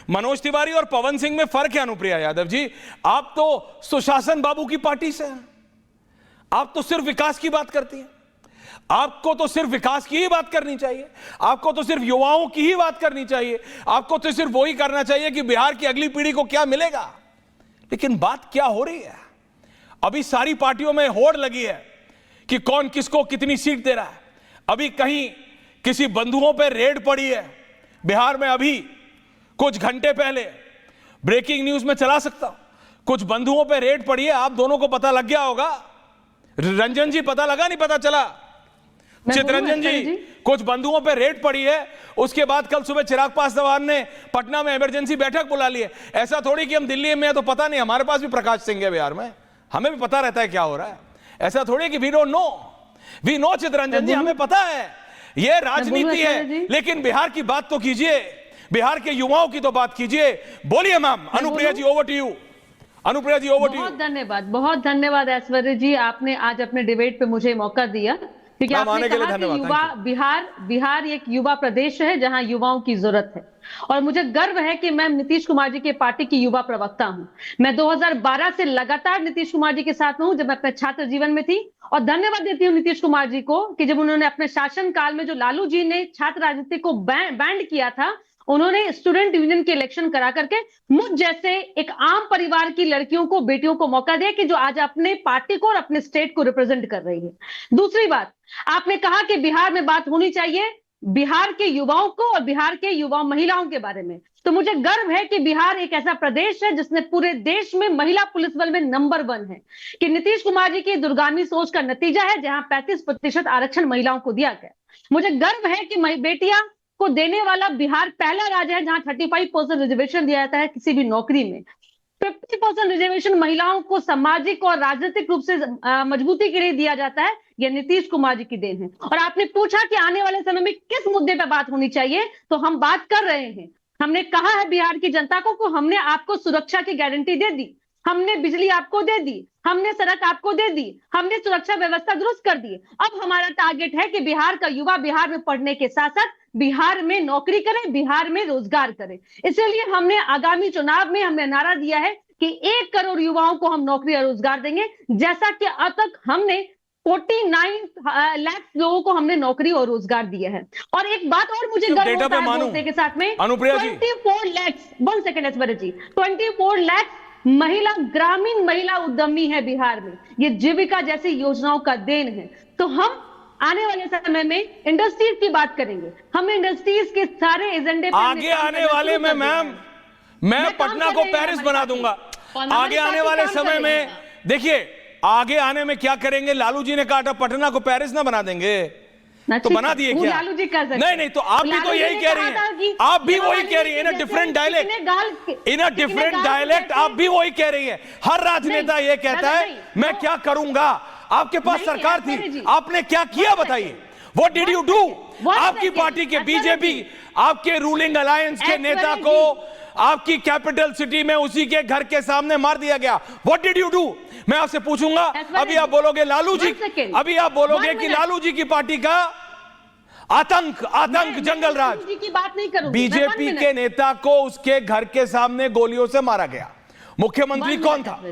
मनोज तिवारी और पवन सिंह में फर्क है अनुप्रिया यादव जी। आप तो सुशासन बाबू की पार्टी से हैं, आप तो सिर्फ विकास की बात करती हैं। आपको तो सिर्फ विकास की ही बात करनी चाहिए, आपको तो सिर्फ युवाओं की ही बात करनी चाहिए, आपको तो सिर्फ वही करना चाहिए कि बिहार की अगली पीढ़ी को क्या मिलेगा। लेकिन बात क्या हो रही है, अभी सारी पार्टियों में होड़ लगी है कि कौन किसको कितनी सीट दे रहा है। अभी कहीं किसी बंधुओं पर रेड पड़ी है बिहार में, अभी कुछ घंटे पहले ब्रेकिंग न्यूज में चला सकता हूं, कुछ बंधुओं पर रेड पड़ी है। आप दोनों को पता लग गया होगा, रंजन जी पता लगा नहीं पता चला? चितरंजन जी, कुछ बंधुओं पे रेड पड़ी है। उसके बाद कल सुबह चिराग पासवान ने पटना में इमरजेंसी बैठक बुला ली है। ऐसा थोड़ी कि हम दिल्ली में तो पता नहीं, हमारे पास भी प्रकाश सिंह है बिहार में, हमें भी पता रहता है क्या हो रहा है। ऐसा थोड़ी कि we don't know, we know Chitranjan ji, हमें पता है ये राजनीति है। लेकिन बिहार की बात तो कीजिए, बिहार के युवाओं की तो बात कीजिए। बोलिए ma'am. Anupriya ji over to you. Anupriya ji over to you. बहुत धन्यवाद ऐश्वर्या जी, आपने आज अपने डिबेट पे मुझे मौका दिया, क्योंकि आपने कहा कि युवा बिहार एक युवा प्रदेश है जहां युवाओं की जरूरत है। और मुझे गर्व है कि मैं नीतीश कुमार जी के पार्टी की युवा प्रवक्ता हूं। मैं 2012 से लगातार नीतीश कुमार जी के साथ हूं, जब मैं अपने छात्र जीवन में थी। और धन्यवाद देती हूं नीतीश कुमार जी को कि जब उन्होंने अपने शासन काल में जो लालू जी ने छात्र राजनीति को बैंड किया था, उन्होंने स्टूडेंट यूनियन के इलेक्शन करा करके मुझ जैसे एक आम परिवार की लड़कियों को, बेटियों को मौका दिया कि जो आज अपने पार्टी को और अपने स्टेट को रिप्रेजेंट कर रही है। दूसरी बात, आपने कहा कि बिहार में बात होनी चाहिए बिहार के युवाओं को और बिहार के युवा महिलाओं के बारे में। तो मुझे गर्व है कि बिहार एक ऐसा प्रदेश है जिसने पूरे देश में महिला पुलिस बल में नंबर 1 है, कि नीतीश कुमार जी की दूरगामी सोच का नतीजा है, जहां 35% आरक्षण महिलाओं को दिया गया। मुझे गर्व है कि बेटियां को देने वाला बिहार पहला राज्य है जहां 35% रिजर्वेशन दिया जाता है किसी भी नौकरी में। 50% रिजर्वेशन महिलाओं को सामाजिक और राजनीतिक रूप से मजबूती के लिए दिया जाता है। यह नीतीश कुमार जी की देन है। और आपने पूछा कि आने वाले समय में किस मुद्दे पर बात होनी चाहिए, तो हम बात कर रहे हैं। हमने कहा है बिहार की जनता को हमने आपको सुरक्षा की गारंटी दे दी, हमने बिजली आपको दे दी, हमने सड़क आपको दे दी, हमने सुरक्षा व्यवस्था दुरुस्त कर दी। अब हमारा टारगेट है कि बिहार का युवा बिहार में पढ़ने के साथ साथ बिहार में नौकरी करे, बिहार में रोजगार करे। इसलिए हमने आगामी चुनाव में हमने नारा दिया है कि 1 करोड़ युवाओं को हम नौकरी और रोजगार देंगे, जैसा कि अब तक हमने 49 लाख लोगों को हमने नौकरी और रोजगार दिया है। और एक बात और मुझे गर्व होता है बोलते के साथ में, 24 लाख, 1 सेकंड ऐश्वर्या जी, 24 लाख महिला, ग्रामीण महिला उद्यमी है बिहार में। ये जीविका जैसी योजनाओं का देन है। तो हम आने वाले समय में इंडस्ट्रीज की बात करेंगे, हम इंडस्ट्रीज के सारे एजेंडे आगे आने वाले में मैम, मैं पटना को पेरिस बना दूंगा। आगे आने वाले समय में देखिए, आगे आने में क्या करेंगे, लालू जी ने कहा पटना को पेरिस ना बना देंगे, तो बना दिए क्या? लालू जी कर सकते। नहीं, तो आप भी तो यही कह रही हैं, आप भी वही कह रही हैं, in a different dialect, in a different dialect आप भी वही कह रही हैं। हर राजनेता ये कहता है मैं क्या करूंगा। आपके पास सरकार थी, आपने क्या किया बताइए? What did you do? आपकी पार्टी के बीजेपी, आपके रूलिंग अलायंस के नेता को आपकी कैपिटल सिटी में उसी के घर के सामने मार दिया गया। What did you do? मैं आपसे पूछूंगा, अभी आप बोलोगे लालू जी, अभी आप बोलोगे कि लालू जी की पार्टी का आतंक जंगल राज की बात नहीं करूंगी। बीजेपी के नेता को उसके घर के सामने गोलियों से मारा गया। मुख्यमंत्री कौन था?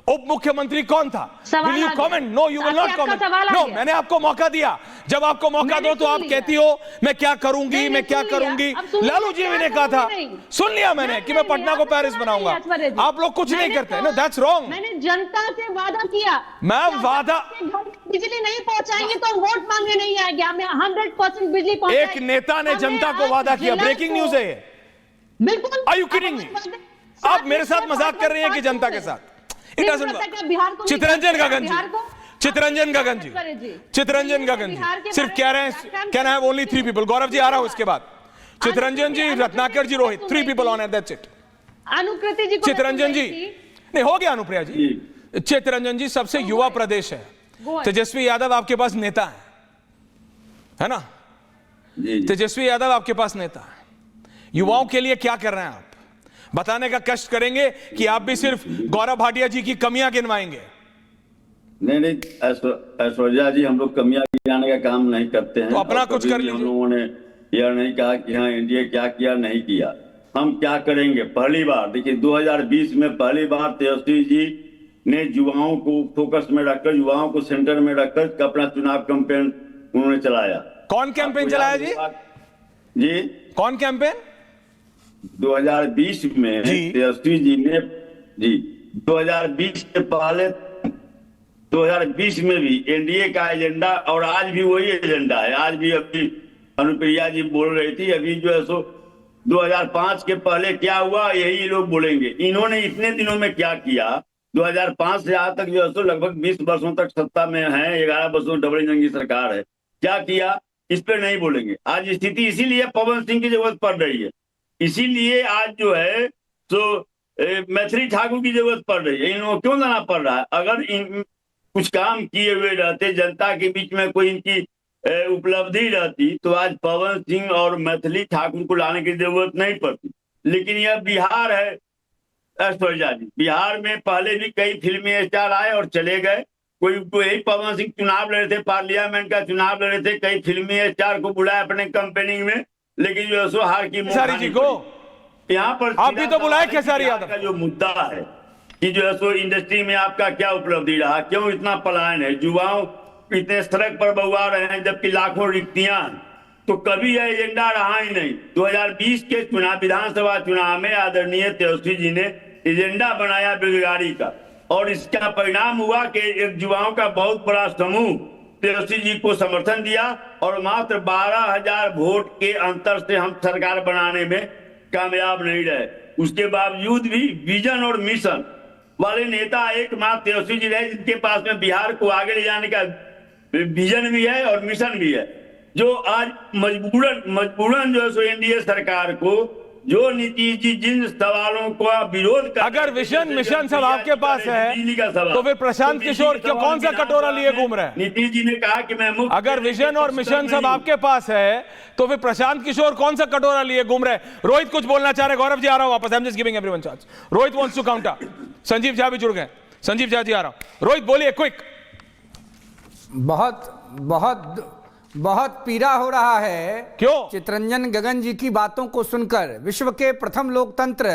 उप मुख्यमंत्री कौन था? Will you comment? No, you will not comment. No, मैंने आपको मौका दिया। जब आपको मौका दो तो आप कहती हो मैं क्या करूंगी, मैं क्या करूंगी। लालू जी ने कहा था, सुन लिया मैंने, कि मैं पटना को पेरिस बनाऊंगा। आप लोग कुछ नहीं करते। No, that's wrong. मैंने जनता से वादा किया, मैं वादा, बिजली नहीं पहुंचाएंगे तो वोट मांगने नहीं आएंगे, हमें 100% बिजली पहुंचाएंगे। एक नेता ने जनता को वादा किया। ब्रेकिंग न्यूज है ये। बिल्कुल। Are you kidding me? आप मेरे साथ मजाक कर रही हैं कि जनता के साथ? चितरंजन गगन जी, चितरंजन गगन जी, चितरंजन गगन जी सिर्फ कह रहे हैं can have only 3 people. Gaurav ji आ रहा हूं उसके बाद। Chitranjan ji, Ratnakar ji, Rohit, 3 people on at, that's it. Anukriti ji, Chitranjan ji, नहीं हो गया अनुप्रिया जी। चितरंजन जी सबसे युवा प्रदेश है, तेजस्वी यादव आपके पास नेता है ना? तेजस्वी यादव आपके पास नेता है। युवाओं के लिए क्या कर रहे हैं आप? बताने का कष्ट करेंगे कि आप भी सिर्फ गौरव भाटिया जी की कमियां गिनवाएंगे? नहीं, ऐश्वर्या जी, हम लोग कमियां गिनाने का काम नहीं करते हैं। तो अपना कुछ कर लीजिए। हम लोगों ने यह नहीं कहा कि हाँ एनडीए क्या किया नहीं किया। हम क्या करेंगे। पहली बार देखिए 2020 में पहली बार तेजस्वी जी ने युवाओं को फोकस में रखकर, युवाओं को सेंटर में रखकर अपना चुनाव कैंपेन उन्होंने चलाया। कौन कैंपेन चलाया जी? जी कौन कैंपेन? 2020 में तेजस्वी जी ने, जी 2020 के पहले 2020 में भी एनडीए का एजेंडा, और आज भी वही एजेंडा है। आज भी अभी अनुप्रिया जी बोल रही थी, अभी जो है सो 2005 के पहले क्या हुआ यही लोग बोलेंगे। इन्होंने इतने दिनों में क्या किया, 2005 से आज तक जो है सो लगभग 20 वर्षों तक सत्ता में है, 11 वर्षों डबल इंजन की सरकार है, क्या किया इस पे नहीं बोलेंगे। आज स्थिति इसीलिए पवन सिंह की जरूरत पड़ रही है, इसीलिए आज जो है तो मैथिली ठाकुर की जरूरत पड़ रही है। इनको क्यों लाना पड़ रहा है? अगर इन कुछ काम किए हुए रहते, जनता के बीच में कोई इनकी उपलब्धि रहती, तो आज पवन सिंह और मैथिली ठाकुर को लाने की जरूरत नहीं पड़ती। लेकिन यह बिहार है ऐश्वर्या जी, बिहार में पहले भी कई फिल्मी स्टार आए और चले गए। कोई पवन सिंह चुनाव लड़े थे, पार्लियामेंट का चुनाव लड़े थे, कई फिल्मी स्टार को बुलाया अपने कंपनी में, लेकिन जो है हार की खेसारी जी को यहाँ पर आप भी तो बुलाए खेसारी यादव का जो मुद्दा है कि जो है सो इंडस्ट्री में आपका क्या उपलब्धि रहा, क्यों इतना पलायन है, युवाओं इतने सड़क पर बउआ रहे हैं जबकि लाखों रिक्तियां हैं, तो कभी यह एजेंडा रहा ही नहीं। 2020 के चुनाव, विधानसभा चुनाव में आदरणीय तेजस्वी जी ने एजेंडा बनाया बेरोजगारी का, और इसका परिणाम हुआ कि एक युवाओं का बहुत बड़ा समूह तेजस्वी जी को समर्थन दिया, और मात्र 12,000 वोट के अंतर से हम सरकार बनाने में कामयाब नहीं रहे। उसके बावजूद भी विजन और मिशन वाले नेता एकमात्र तेजस्वी जी रहे, जिनके पास में बिहार को आगे ले जाने का विजन भी है और मिशन भी है, जो आज मजबूरन जो है सो एनडीए सरकार को, जो नीतीश जी जिन सवालों का विरोध कर, अगर विजन मिशन सब आपके पास है तो फिर प्रशांत किशोर क्यों कौन सा कटोरा लिए घूम रहे हैं? नीतीश जी ने कहा कि मैं मुफ्त, अगर विजन और मिशन सब आपके पास है तो फिर प्रशांत किशोर कौन सा कटोरा लिए घूम रहे हैं? रोहित कुछ बोलना चाह रहे, गौरव जी आ रहा हूं वापस, I am just giving everyone chance. Rohit wants to counter, Sanjeev Jha भी जुड़ गए, संजीव झा जी आ रहा हूं, रोहित बोलिए क्विक। बहुत बहुत बहुत पीड़ा हो रहा है। क्यों? चितरंजन गगन जी की बातों को सुनकर। विश्व के प्रथम लोकतंत्र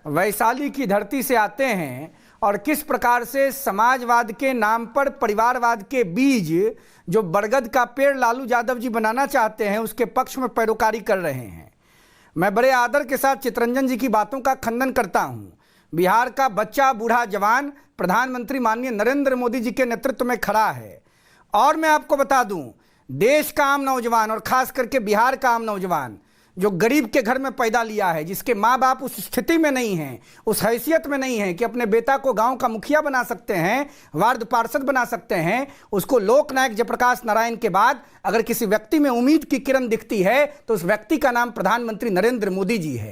वैशाली की धरती से आते हैं, और किस प्रकार से समाजवाद के नाम पर परिवारवाद के बीज जो बरगद का पेड़ लालू यादव जी बनाना चाहते हैं, उसके पक्ष में पैरोकारी कर रहे हैं। मैं बड़े आदर के साथ चितरंजन जी की बातों का खंडन करता हूँ। बिहार का बच्चा, बूढ़ा, जवान प्रधानमंत्री माननीय नरेंद्र मोदी जी के नेतृत्व में खड़ा है। और मैं आपको बता दूं, देश का आम नौजवान और खास करके बिहार का आम नौजवान जो गरीब के घर में पैदा लिया है, जिसके माँ बाप उस स्थिति में नहीं हैं, उस हैसियत में नहीं है कि अपने बेटा को गांव का मुखिया बना सकते हैं, वार्ड पार्षद बना सकते हैं, उसको लोकनायक जयप्रकाश नारायण के बाद अगर किसी व्यक्ति में उम्मीद की किरण दिखती है तो उस व्यक्ति का नाम प्रधानमंत्री नरेंद्र मोदी जी है।